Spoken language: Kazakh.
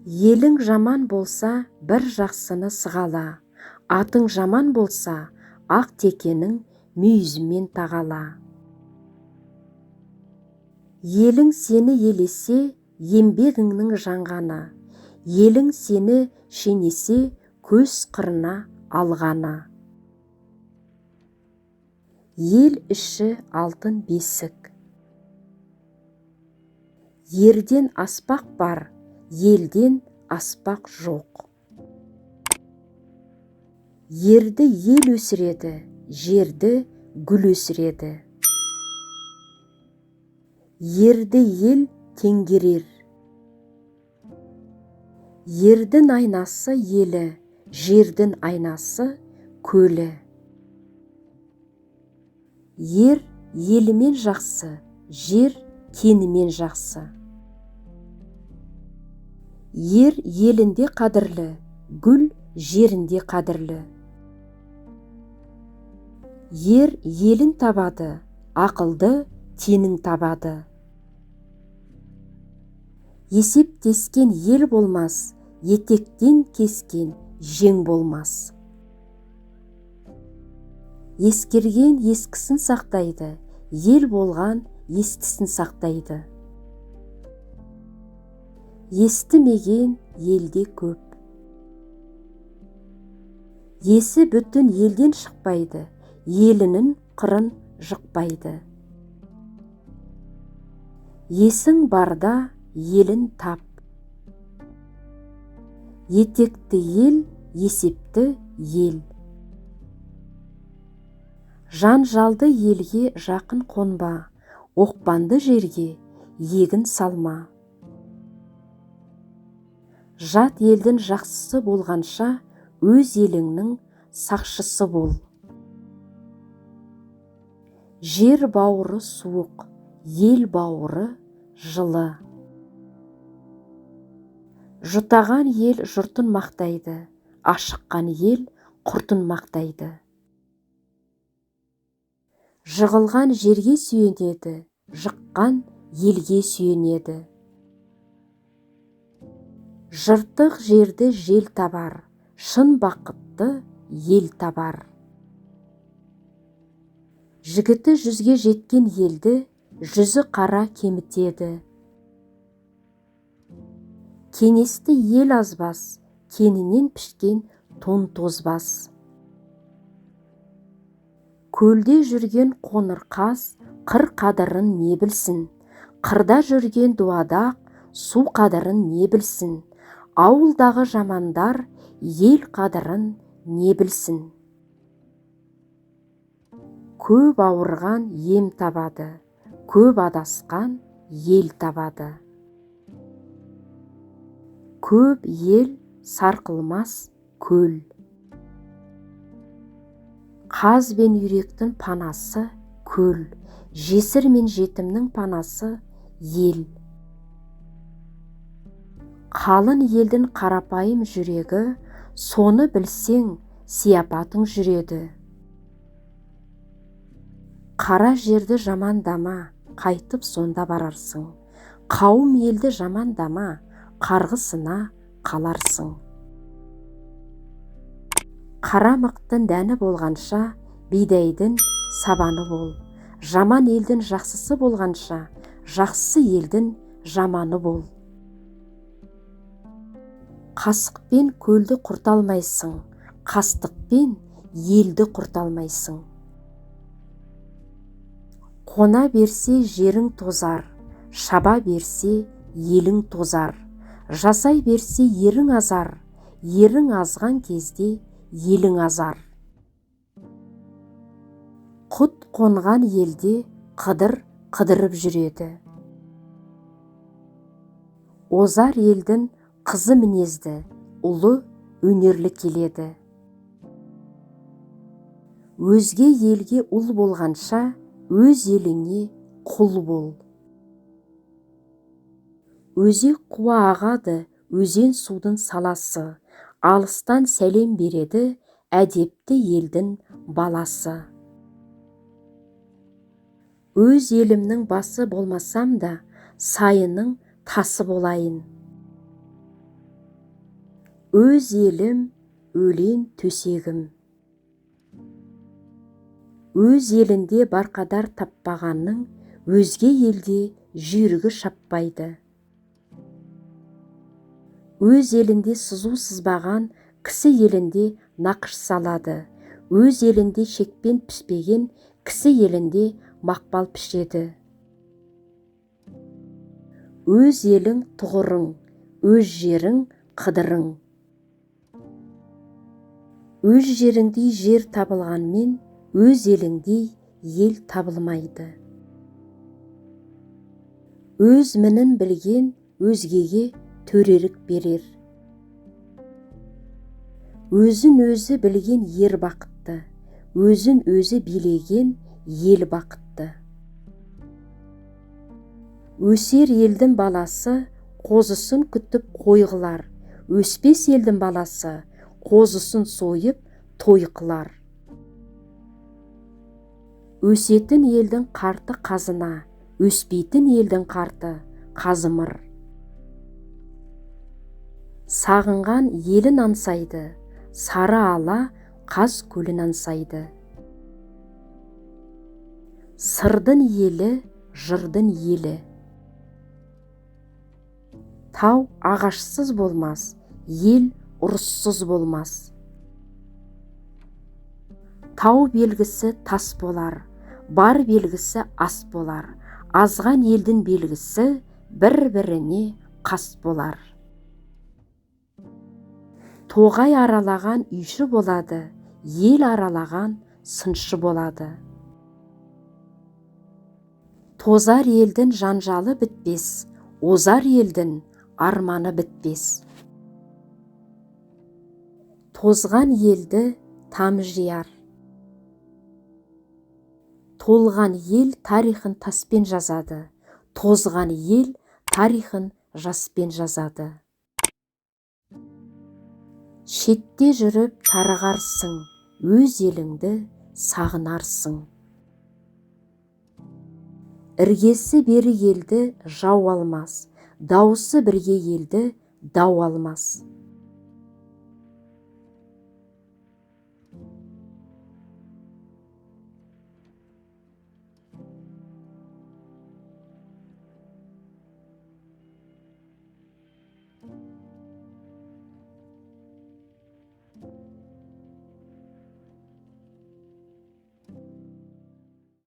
Елің жаман болса, бір жақсыны сығала, атың жаман болса, ақ текенің мүйізімен тағала. Елің сені елесе, еңбегіңнің жанғаны, елің сені шенесе, көз қырына алғаны. Ел іші алтын бесік. Ерден аспақ бар, елден аспақ жоқ. Ерді ел өсіреді, жерді гүл өсіреді. Ерді ел теңгерер. Ердің айнасы елі, жердің айнасы көлі. Ер елімен жақсы, жер кенімен жақсы. Ер елінде қадірлі, гүл жерінде қадірлі. Ер елін табады, ақылды тенің табады. Есептескен ел болмас, етектен кескен жең болмас. Ескерген ескісін сақтайды, ел болған естісін сақтайды. Естімеген елде көп. Есі бүтін елден шықпайды, елінің қырын жықпайды. Есің барда елін тап. Етекті ел, есепті ел. Жанжалды елге жақын қонба, оқпанды жерге егін салма. Жат елдің жақсысы болғанша, өз еліңнің сақшысы бол. Жер бауыры суық, ел бауыры жылы. Жұтаған ел жұртын мақтайды, ашыққан ел құртын мақтайды. Жығылған жерге сүйенеді, жыққан елге сүйенеді. Жыртық жерді жел табар, шын бақытты ел табар. Жігіті жүзге жеткен елді, жүзі қара кемітеді. Кенесті ел азбас, кенінен пішкен тон тозбас. Көлде жүрген қоңыр қаз, қыр қадырын не білсін? Қырда жүрген дуадақ, су қадырын не білсін? Ауылдағы жамандар, ел қадырын не білсін? Көп ауырған ем табады, көп адасқан ел табады. Көп ел сарқылмас көл. Қаз бен үйректің панасы көл, жесір мен жетімнің панасы ел. Қалын елдің қарапайым жүрегі, соны білсең, сияпатың жүреді. Қара жерді жамандама, қайтып сонда барарсың. Қауым елді жамандама, қарғысына қаларсың. Қара мықтың дәні болғанша, бидайдың сабаны бол. Жаман елдің жақсысы болғанша, жақсы елдің жаманы бол. Қасықпен көлді құрталмайсың, қастықпен елді құрталмайсың. Қона берсе жерің тозар, шаба берсе елің тозар. Жасай берсе ерің азар, ерің азған кезде елің азар. Құт қонған елде қыдыр қыдырып жүреді. Озар елдің қызы мінезді, ұлы өнерлі келеді. Өзге елге ұл болғанша, өз еліңе құл бол. Өзек қуа ағады, өзен судың саласы, алыстан сәлем береді, әдепті елдің баласы. Өз елімнің басы болмасам да, сайының тасы болайын. Өз елім, өлең төсегім. Өз елінде барқадар таппағанның, өзге елде жүйрігі шаппайды. Өз елінде сызу сызбаған, кісі елінде нақыш салады. Өз елінде шекпен пішпеген, кісі елінде мақпал пішеді. Өз елің тұғырың, өз жерің қыдырың. Өз жеріңдей жер табылғанмен, өз еліңдей ел табылмайды. Өз мінін білген өзгеге төрерік берер. Өзін өзі білген ер бақытты, өзін өзі билеген ел бақытты. Өсер елдің баласы қозысын күтіп қой қылар, өспес елдің баласы қозысын сойып той қылар. Өсетін елдің қарты қазына, өспейтін елдің қарты қазымыр. Сағынған елін аңсайды, сары ала қаз көлін аңсайды. Сырдың елі, жырдың елі. Тау ағашсыз болмас, ел ұрыссыз болмас. Тау белгісі тас болар, бар белгісі ас болар. Азған елдің белгісі бір-біріне қас болар. Тоғай аралаған үйші болады, ел аралаған сыншы болады. Тозар елдің жанжалы бітпес, озар елдің арманы бітпес. Тозған елді там жияр. Толған ел тарихын таспен жазады, тозған ел тарихын жаспен жазады. Шетте жүріп тарығарсың, өз еліңді сағынарсың. Іргесі бері елді жау алмас, дауысы бірге елді дау алмас.